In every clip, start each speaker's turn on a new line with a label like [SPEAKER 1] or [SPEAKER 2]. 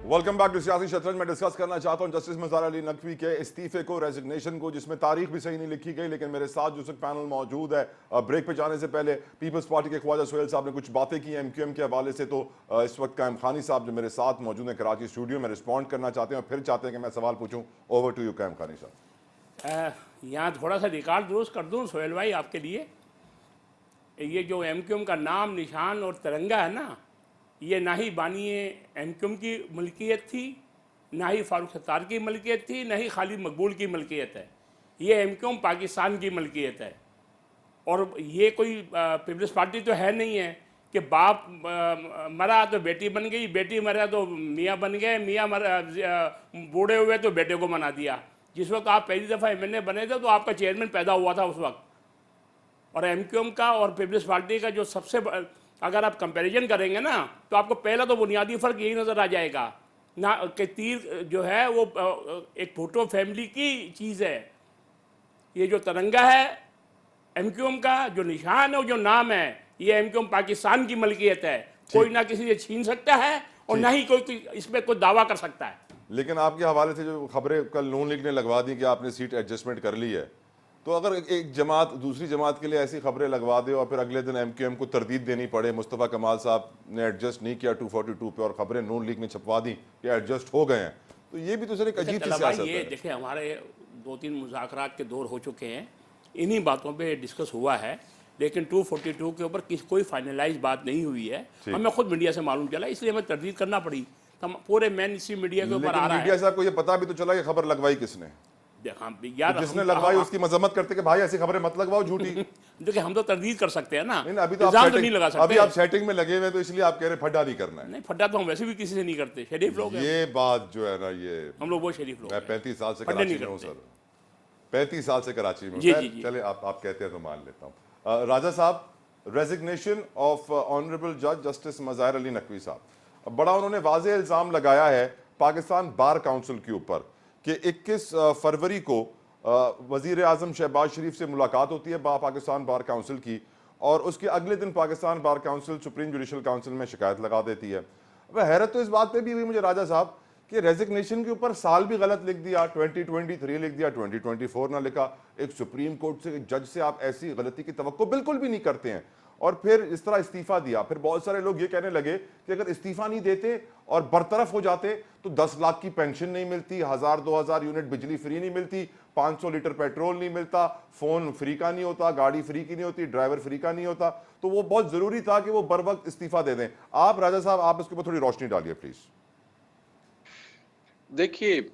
[SPEAKER 1] Welcome back to सियासी शतरंज। मैं डिस्कस करना चाहता हूं जस्टिस मज़ार अली नकवी के इस्तीफे को, रेजिग्नेशन को, जिसमें तारीख भी सही नहीं लिखी गई। लेकिन मेरे साथ जो पैनल मौजूद है, ब्रेक पे जाने से पहले पीपल्स पार्टी के ख्वाजा सुहेल साहब ने कुछ बातें की एमक्यूएम के हवाले से। तो इस वक्त कायम खानी साहब जो मेरे साथ मौजूद हैं कराची स्टूडियो में, रिस्पॉन्ड करना चाहते हैं और फिर चाहते हैं कि मैं सवाल पूछूं। ओवर टू यू कायम खानी साहब।
[SPEAKER 2] यहाँ थोड़ा सा रिकॉर्ड दुरुस्त कर दूँ सोहेल भाई आपके लिए। ये जो एमक्यूएम का नाम, निशान और तिरंगा है ना, ये ना ही बानी एमक्यूएम की मलकियत थी, ना ही फारूक सत्तार की मलकियत थी, ना ही खालिद मकबूल की मलकियत है। ये एमक्यूएम पाकिस्तान की मलकियत है। और ये कोई पीपल्स पार्टी तो है नहीं है कि बाप मरा तो बेटी बन गई, बेटी मरा तो मियाँ बन गए, मियाँ बूढ़े हुए तो बेटे को मना दिया। जिस वक्त आप पहली दफ़ा एमएनए बने थे तो आपका चेयरमैन पैदा हुआ था उस वक्त। और एमक्यूएम का और पीपल्स पार्टी का जो सबसे अगर आप कंपैरिजन करेंगे ना, तो आपको पहला तो बुनियादी फ़र्क यही नज़र आ जाएगा ना कि तीर जो है वो एक भुट्टो फैमिली की चीज़ है। ये जो तिरंगा है एमक्यूएम का, जो निशान है, जो नाम है, ये एमक्यूएम पाकिस्तान की मलकियत है। कोई ना किसी से छीन सकता है और ना ही कोई इसमें कोई दावा कर सकता है।
[SPEAKER 1] लेकिन आपके हवाले से जो खबरें कल नून लीग ने लगवा दी कि आपने सीट एडजस्टमेंट कर ली है, तो अगर एक जमात दूसरी जमात के लिए ऐसी खबरें लगवा दे और फिर अगले दिन एमक्यूएम को तरदीद देनी पड़े, मुस्तफ़ा कमाल साहब ने एडजस्ट नहीं किया 242 पे और खबरें नून लीग ने छपवा दी कि एडजस्ट हो गए हैं, तो ये भी तो सर एक अजीब सी सियासत है।
[SPEAKER 2] ये देखिए, हमारे 2-3 मुज़ाकरात के दौर हो चुके हैं, इन्हीं बातों पे डिस्कस हुआ है, लेकिन 242 के ऊपर कोई फाइनलाइज बात नहीं हुई है। हमें खुद मीडिया से मालूम चला, इसलिए हमें तरदीद करना पड़ी। पूरे मेन इसी मीडिया के ऊपर आ रहा है।
[SPEAKER 1] मीडिया साहब को ये पता भी तो चला कि खबर लगवाई किसने।
[SPEAKER 2] यार
[SPEAKER 1] जिसने लगवाई उसकी मजम्मत करते कि भाई ऐसी खबरें मत लगवाओ झूठी।
[SPEAKER 2] देखिए, हम तो तरदीद कर सकते हैं ना,
[SPEAKER 1] अभी तो
[SPEAKER 2] इल्जाम तो नहीं लगा सकते।
[SPEAKER 1] अभी आप सेटिंग में लगे हुए, तो इसलिए आप कह रहे फड्डा नहीं करना है।
[SPEAKER 2] नहीं, फड्डा तो हम वैसे भी किसी से नहीं करते, शरीफ लोग हैं।
[SPEAKER 1] ये बात जो है ना, ये
[SPEAKER 2] हम लोग वो शरीफ लोग।
[SPEAKER 1] मैं 35 साल से कराची में हूँ सर, 35 साल से कराची में। चले आप कहते हैं तो मान लेता हूँ। राजा साहब, रेजिग्नेशन ऑफ ऑनरेबल जज जस्टिस मज़ार अली नकवी साहब, बड़ा उन्होंने वाज़ेह इल्ज़ाम लगाया है पाकिस्तान बार काउंसिल के ऊपर कि 21 फरवरी को वज़ीर आज़म शहबाज शरीफ से मुलाकात होती है पाकिस्तान बार काउंसिल की, और उसके अगले दिन Pakistan bar council supreme judicial council में शिकायत लगा देती है। अब हैरत तो इस बात पे भी हुई मुझे राजा साहब कि रेजिग्नेशन के ऊपर साल भी गलत लिख दिया, 2023 लिख दिया, 2024 ना लिखा। एक सुप्रीम कोर्ट से, एक जज से आप ऐसी गलती की तवक्को बिल्कुल भी नहीं करते हैं, और फिर इस तरह इस्तीफा दिया। फिर बहुत सारे लोग ये कहने लगे कि अगर इस्तीफा नहीं देते और बरतरफ हो जाते तो 10 लाख की पेंशन नहीं मिलती, 1000-2000 यूनिट बिजली फ्री नहीं मिलती, 500 लीटर पेट्रोल नहीं मिलता, फोन फ्री का नहीं होता, गाड़ी फ्री की नहीं होती, ड्राइवर फ्री का नहीं होता। तो वो बहुत जरूरी था कि वो बर वक्त इस्तीफा दे दें। आप राजा साहब, आप इसके ऊपर थोड़ी रोशनी डालिए प्लीज।
[SPEAKER 3] देखिए,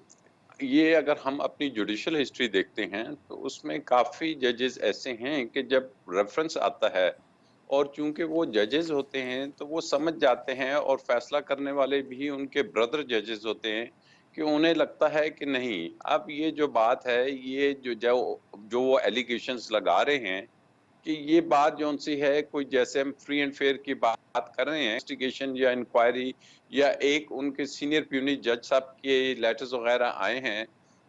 [SPEAKER 3] ये अगर हम अपनी जुडिशल हिस्ट्री देखते हैं तो उसमें काफ़ी जजेस ऐसे हैं कि जब रेफरेंस आता है और चूंकि वो जजेस होते हैं तो वो समझ जाते हैं, और फैसला करने वाले भी उनके ब्रदर जजेस होते हैं कि उन्हें लगता है कि नहीं, अब ये जो बात है, ये जो वो एलिगेशंस लगा रहे हैं कि ये बात जौन सी है, कोई जैसे हम फ्री एंड फेयर की बात कर रहे हैं, इन्वेस्टिगेशन या इंक्वायरी या एक उनके सीनियर प्यूनी जज साहब के लेटर्स वगैरह आए हैं,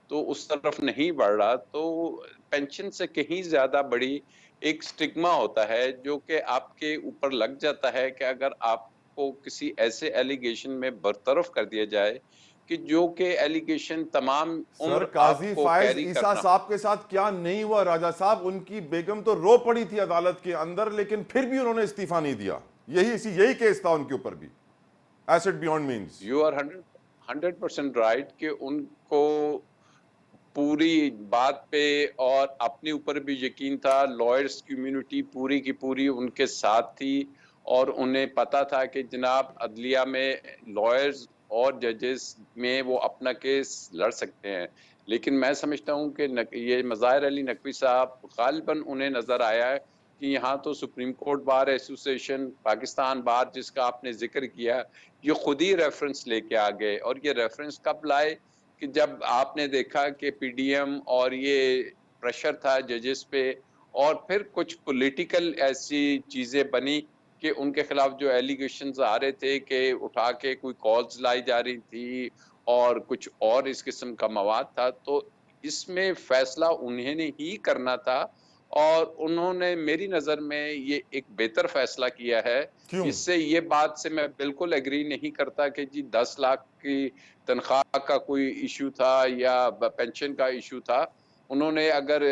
[SPEAKER 3] तो उस तरफ नहीं बढ़ रहा। तो पेंशन से कहीं ज्यादा बड़ी एक स्टिग्मा होता है जो कि आपके ऊपर लग जाता है कि अगर आपको किसी ऐसे एलिगेशन में बरतरफ कर दिया जाए कि जो कि एलिगेशन तमाम उम्र
[SPEAKER 1] काजी फायज ईसा साहब के साथ क्या नहीं हुआ राजा साहब? उनकी बेगम तो रो पड़ी थी अदालत के अंदर, लेकिन फिर भी उन्होंने इस्तीफा नहीं दिया। यही केस था उनके ऊपर भी, asset beyond means.
[SPEAKER 3] You are 100% right कि उनको पूरी बात पे और अपने ऊपर भी यकीन था, लॉयर्स कम्युनिटी पूरी की पूरी उनके साथ थी, और उन्हें पता था कि जनाब अदलिया में लॉयर्स और जजेस में वो अपना केस लड़ सकते हैं। लेकिन मैं समझता हूँ कि ये मज़ाहिर अली नकवी साहब गालिबन उन्हें नज़र आया है कि यहाँ तो supreme court bar association, Pakistan bar जिसका आपने जिक्र किया, ये खुद ही रेफरेंस लेके आ गए। और ये रेफरेंस कब लाए कि जब आपने देखा कि पीडीएम और ये प्रेशर था जजेस पे, और फिर कुछ पॉलिटिकल ऐसी चीजें बनी कि उनके खिलाफ जो एलिगेशंस आ रहे थे कि उठा के कोई कॉल्स लाई जा रही थी और कुछ और इस किस्म का मवाद था, तो इसमें फैसला उन्हें ही करना था। और उन्होंने मेरी नज़र में ये एक बेहतर फैसला किया है।
[SPEAKER 1] क्यों?
[SPEAKER 3] इससे ये बात से मैं बिल्कुल एग्री नहीं करता कि जी 10 लाख की तनख्वाह का कोई इश्यू था या पेंशन का इश्यू था। उन्होंने अगर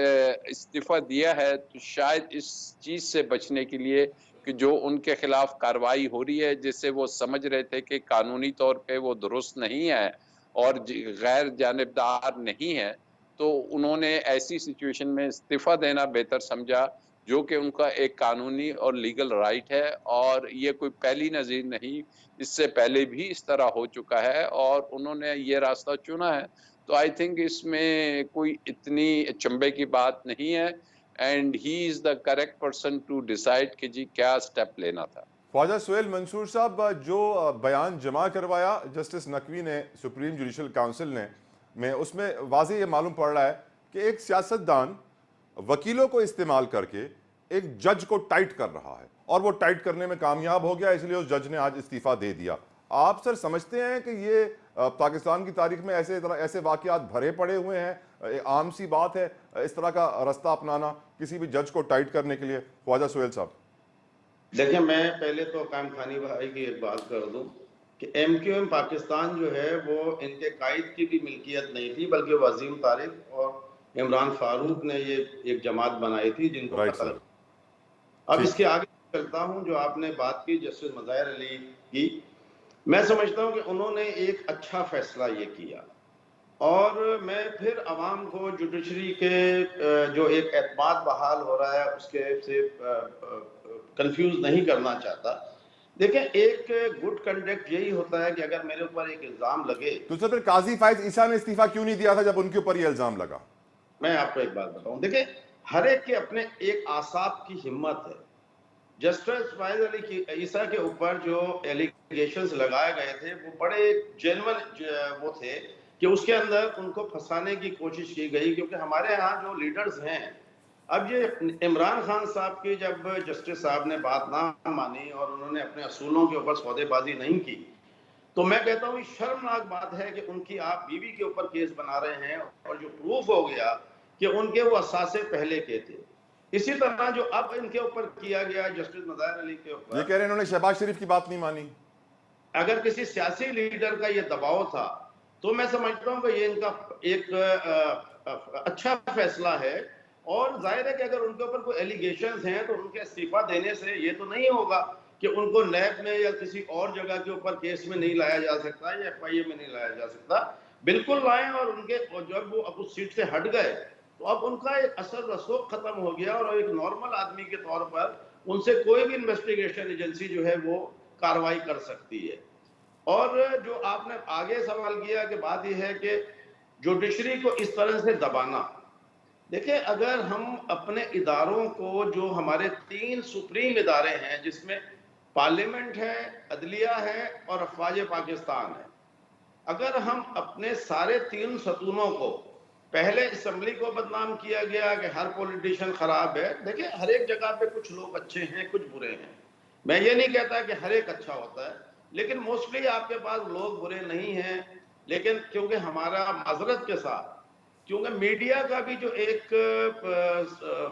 [SPEAKER 3] इस्तीफ़ा दिया है तो शायद इस चीज़ से बचने के लिए कि जो उनके खिलाफ कार्रवाई हो रही है, जिससे वो समझ रहे थे कि कानूनी तौर पे वो दुरुस्त नहीं है और गैर जानिबदार नहीं है, तो उन्होंने ऐसी सिचुएशन में इस्तीफ़ा देना बेहतर समझा, जो कि उनका एक कानूनी और लीगल राइट है और ये कोई पहली नज़ीर नहीं, इससे पहले भी इस तरह हो चुका है और उन्होंने ये रास्ता चुना है। तो आई थिंक इसमें कोई इतनी अचंभे की बात नहीं है and he is the correct person to decide कि जी क्या स्टेप लेना था।
[SPEAKER 1] ख्वाजा सुहेल मंसूर साहब, जो बयान जमा करवाया जस्टिस नकवी ने सुप्रीम जुडिशल काउंसिल ने में, उसमें वाज़ेह ये मालूम पड़ रहा है कि एक सियासतदान वकीलों को इस्तेमाल करके एक जज को टाइट कर रहा है और वो टाइट करने में कामयाब हो गया, इसलिए उस जज ने आज इस्तीफा दे दिया। आप सर समझते हैं कि ये पाकिस्तान की तारीख में ऐसे वाकयात भरे पड़े हुए हैं, आम सी बात है इस तरह का रास्ता अपनाना किसी भी जज को टाइट करने के लिए? ख्वाजा सुहेल साहब
[SPEAKER 4] देखिए, मैं पहले तो कायम खानी भाई की एक बात कर दूं कि MQM पाकिस्तान जो है वो इनके कायद की भी मिल्कियत नहीं थी, बल्कि वसीम तारिक और इमरान फारूक ने ये एक जमात बनाई थी जिनको कत्ल। अब इसके आगे चलता हूं, जो आपने बात की जस्टिस मज़ाहिर अली की, मैं समझता हूं कि उन्होंने एक अच्छा फैसला ये किया और मैं फिर अवाम को जुडिशरी के जो एक एतमाद बहाल हो रहा है उसके से कंफ्यूज नहीं करना चाहता। देखें, एक गुड कंडक्ट यही होता है कि अगर मेरे ऊपर एक इल्जाम लगे
[SPEAKER 1] तो सर फिर काजी फायज ईसा ने इस्तीफा क्यों नहीं दिया था जब उनके ऊपर ये इल्जाम लगा?
[SPEAKER 4] मैं आपको एक बात बताऊं, देखिए हर एक के अपने एक आसाब की हिम्मत है। जस्टिस फायज अली की ईसा के ऊपर जो एलिगेशंस लगाए गए थे वो बड़े जेन्युइन वो थे कि उसके अंदर उनको फंसाने की कोशिश की गई, क्योंकि हमारे यहाँ जो लीडर्स हैं, अब ये इमरान खान साहब की जब जस्टिस साहब ने बात ना मानी और उन्होंने अपने असूलों के ऊपर सौदेबाजी नहीं की, तो मैं कहता हूँ शर्मनाक बात है कि उनकी आप बीवी के ऊपर केस बना रहे हैं और जो प्रूफ हो गया कि उनके वो असासे पहले के थे। इसी तरह जो अब इनके ऊपर किया गया जस्टिस मज़ाहिर अली के ऊपर,
[SPEAKER 1] ये कह रहे हैं इन्होंने शहबाज शरीफ की बात नहीं मानी।
[SPEAKER 4] अगर किसी सियासी लीडर का ये दबाव था तो मैं समझता हूँ कि ये इनका एक अच्छा फैसला है। और जाहिर है कि अगर उनके ऊपर कोई एलिगेशंस हैं तो उनके इस्तीफा देने से ये तो नहीं होगा कि उनको नैब में या किसी और जगह के ऊपर केस में नहीं लाया जा सकता या FIA में नहीं लाया जा सकता। बिल्कुल लाएं, और उनके जब वो अब उस सीट से हट गए तो अब उनका एक असर रसूख खत्म हो गया और एक नॉर्मल आदमी के तौर पर उनसे कोई भी इन्वेस्टिगेशन एजेंसी जो है वो कार्रवाई कर सकती है। और जो आपने आगे सवाल किया कि बात यह है कि जुडिशरी को इस तरह से दबाना, देखिए अगर हम अपने इदारों को, जो हमारे 3 सुप्रीम इदारे हैं जिसमें पार्लियामेंट है, अदलिया है और अफवाज पाकिस्तान है, अगर हम अपने सारे 3 सतूनों को, पहले असम्बली को बदनाम किया गया कि हर पॉलिटिशियन खराब है। देखिए हर एक जगह पे कुछ लोग अच्छे हैं, कुछ बुरे हैं। मैं ये नहीं कहता कि हर एक अच्छा होता है, लेकिन मोस्टली आपके पास लोग बुरे नहीं हैं। लेकिन क्योंकि हमारा माजरत के साथ, क्योंकि मीडिया का भी जो एक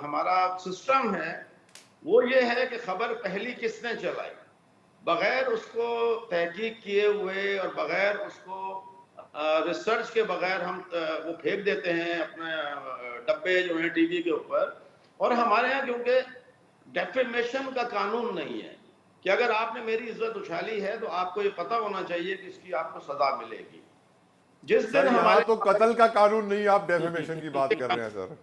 [SPEAKER 4] हमारा सिस्टम है वो ये है कि खबर पहली किसने चलाई, बगैर उसको तहकीक किए हुए और बगैर उसको रिसर्च के बगैर हम वो फेंक देते हैं अपने डब्बे जो है टीवी के ऊपर। और हमारे यहाँ क्योंकि डेफेमेशन का कानून नहीं है कि अगर आपने मेरी इज्जत उछाली है तो आपको ये पता होना चाहिए कि इसकी आपको सजा मिलेगी। जिस दिन हमारे
[SPEAKER 1] तो कत्ल का कानून नहीं, आप डेफेमेशन की बात कर रहे हैं सर।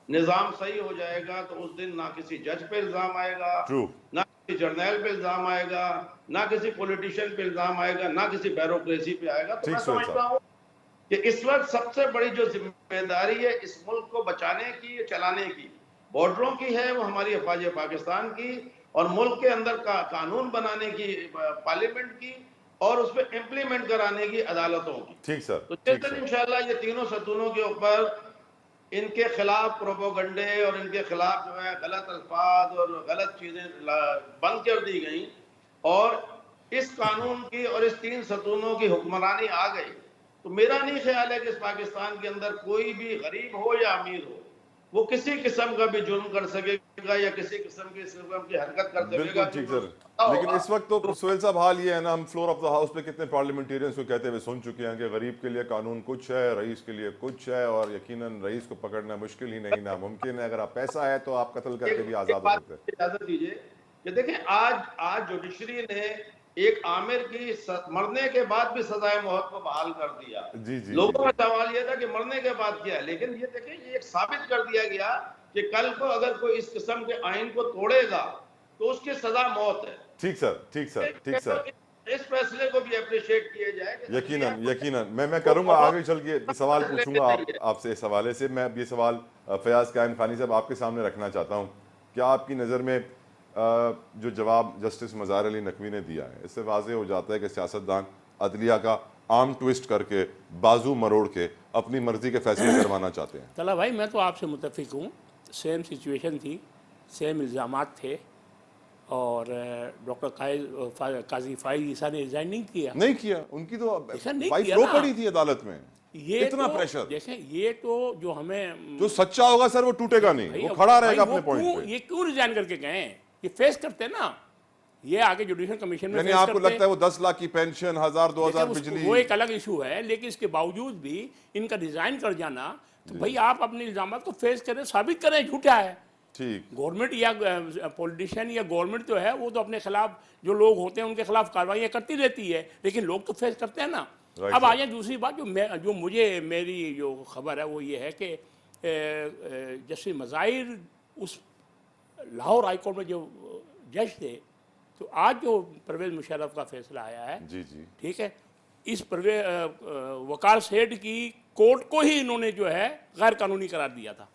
[SPEAKER 4] निजाम सही हो जाएगा तो उस दिन ना किसी जज पे इल्जाम आएगा, ना किसी जर्नल पे इल्जाम आएगा, ना किसी पॉलिटिशियन पे इल्जाम आएगा, ना किसी ब्यूरोक्रेसी पे आएगा। तो मैं समझता हूँ कि इस वक्त सबसे बड़ी जो जिम्मेदारी है इस मुल्क को बचाने की, चलाने की, बॉर्डरों की है, वो हमारी अफवाज पाकिस्तान की, और मुल्क के अंदर का कानून बनाने की पार्लियामेंट की, और उस पर इम्प्लीमेंट कराने की अदालतों की।
[SPEAKER 1] ठीक सर।
[SPEAKER 4] तो जिस दिन इंशाल्लाह ये तीनों सतूनों के ऊपर इनके खिलाफ प्रोपोगंडे और इनके खिलाफ जो है गलत अल्फाज और गलत चीजें बंद कर दी गई और इस कानून की और इस 3 सतूनों की हुक्मरानी आ गई, तो मेरा नहीं ख्याल है कि इस पाकिस्तान के अंदर कोई भी गरीब हो या अमीर हो, वो किसी किस्म का भी जुर्म कर सकेगा या किसी किस्म की हरकत कर
[SPEAKER 1] बिल्कुल
[SPEAKER 4] सकेगा।
[SPEAKER 1] ठीक सर, लेकिन इस वक्त तो सोहेल साहब हाल ये है ना, हम फ्लोर ऑफ द हाउस पे कितने पार्लियामेंटेरियंस को कहते हुए सुन चुके हैं कि गरीब के लिए कानून कुछ है, रईस के लिए कुछ है, और यकीनन रईस को पकड़ना मुश्किल ही नहीं नामुमकिन है। अगर आप पैसा है तो आप कत्ल करके भी आजाद हो सकते हैं।
[SPEAKER 4] इजाजत दीजिए कि देखें, आज जुडिशरी ने एक आमिर की मरने के बाद भी सजाए मौत को बहाल कर दिया।
[SPEAKER 1] जी जी,
[SPEAKER 4] लोगों का सवाल यह था कि मरने के बाद क्या है, लेकिन ये देखें, ये एक साबित कर दिया गया कि कल को अगर कोई इस किस्म के आइन को तोड़ेगा तो उसकी सजा मौत है।
[SPEAKER 1] ठीक सर, ठीक सर, ठीक सर।
[SPEAKER 4] इस फैसले को भी अप्रिशिएट किए जाए।
[SPEAKER 1] यकीनन यकीनन मैं करूंगा, आगे चल के सवाल पूछूंगा आपसे इस हवाले से। मैं अब ये सवाल फयाज कायम खानी साहब आपके सामने रखना चाहता हूँ। क्या आपकी नज़र में जो जवाब जस्टिस मज़ार अली नकवी ने दिया है, इससे वाज़ेह हो जाता है कि सियासतदान अदलिया का आर्म ट्विस्ट करके, बाजू मरोड़ के अपनी मर्जी के फैसले करवाना चाहते हैं?
[SPEAKER 2] तला भाई, मैं तो आपसे मुतफिक हूँ। सेम सिचुएशन थी, सेम इल्ज़ामात थे, और डॉक्टर काजी फाइज ईसा ने रिजाइन नहीं किया।
[SPEAKER 1] उनकी तो
[SPEAKER 2] नहीं
[SPEAKER 1] वाइफ
[SPEAKER 2] किया
[SPEAKER 1] रो
[SPEAKER 2] ना।
[SPEAKER 1] पड़ी थी अदालत में।
[SPEAKER 2] ये
[SPEAKER 1] इतना
[SPEAKER 2] तो
[SPEAKER 1] प्रेशर,
[SPEAKER 2] देखें, ये तो जो हमें
[SPEAKER 1] जो सच्चा होगा सर वो टूटेगा नहीं, वो खड़ा रहेगा अपने पॉइंट पे।
[SPEAKER 2] ये क्यों रिजाइन करके गए? ये फेस करते ना, ये आगे जुडिशल कमीशन में
[SPEAKER 1] यानी
[SPEAKER 2] फेस
[SPEAKER 1] आपको
[SPEAKER 2] करते।
[SPEAKER 1] लगता है वो 10 लाख की पेंशन, 1000 2000 बिजली,
[SPEAKER 2] वो एक अलग इशू है, लेकिन इसके बावजूद भी इनका रिजाइन कर जाना, तो भाई आप अपने इल्जामात को फेस करें, साबित करें झूठा है।
[SPEAKER 1] ठीक,
[SPEAKER 2] गवर्नमेंट या पॉलिटिशियन या गवर्नमेंट जो है वो तो अपने खिलाफ जो लोग होते हैं उनके खिलाफ कार्रवाइयाँ करती रहती है, लेकिन लोग तो फेस करते हैं ना। अब आ जाए दूसरी बात, जो मुझे मेरी जो खबर है वो ये है कि जस्टिस मज़ाहिर उस लाहौर हाई कोर्ट में जो जज थे, तो आज जो परवेज़ मुशर्रफ का फैसला आया है,
[SPEAKER 1] जी जी,
[SPEAKER 2] ठीक है, इस वकार सेठ की कोर्ट को ही इन्होंने जो है गैर कानूनी करार दिया था।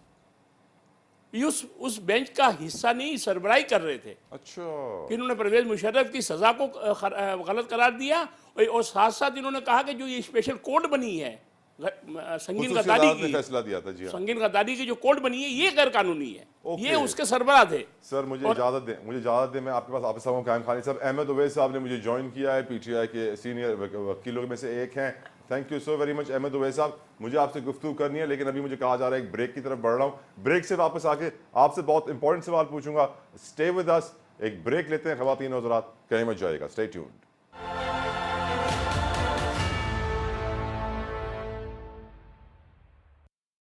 [SPEAKER 2] ये उस बेंच का हिस्सा नहीं, सरबराही कर रहे थे।
[SPEAKER 1] अच्छा,
[SPEAKER 2] कि इन्होंने परवेज़ मुशर्रफ की सज़ा को गलत करार दिया, और साथ साथ इन्होंने कहा कि जो ये स्पेशल कोर्ट बनी है संगीन गद्दारी की,
[SPEAKER 1] फैसला दिया था। जी हाँ,
[SPEAKER 2] संगीन गद्दारी की जो कोर्ट बनी है ये गैर कानूनी है। ये उसके सरबराह थे।
[SPEAKER 1] सर मुझे इजाजत दें, मैं आपके पास आपसे कायम खानी साहब, अहमद उवैस साहब ने मुझे ज्वाइन किया है, पीटीआई के सीनियर वकीलों में से एक हैं। Thank you so very much Ahmad Uvais साहब। मुझे आपसे गुफ्तगू करनी है, लेकिन अभी मुझे कहा जा रहा है एक ब्रेक की तरफ बढ़ रहा हूँ। ब्रेक से वापस आके आपसे बहुत इंपॉर्टेंट सवाल पूछूंगा। स्टे विद अस, एक ब्रेक लेते हैं ख़वातीन और हज़रात, कहीं मत जाइएगा, स्टे ट्यून्ड।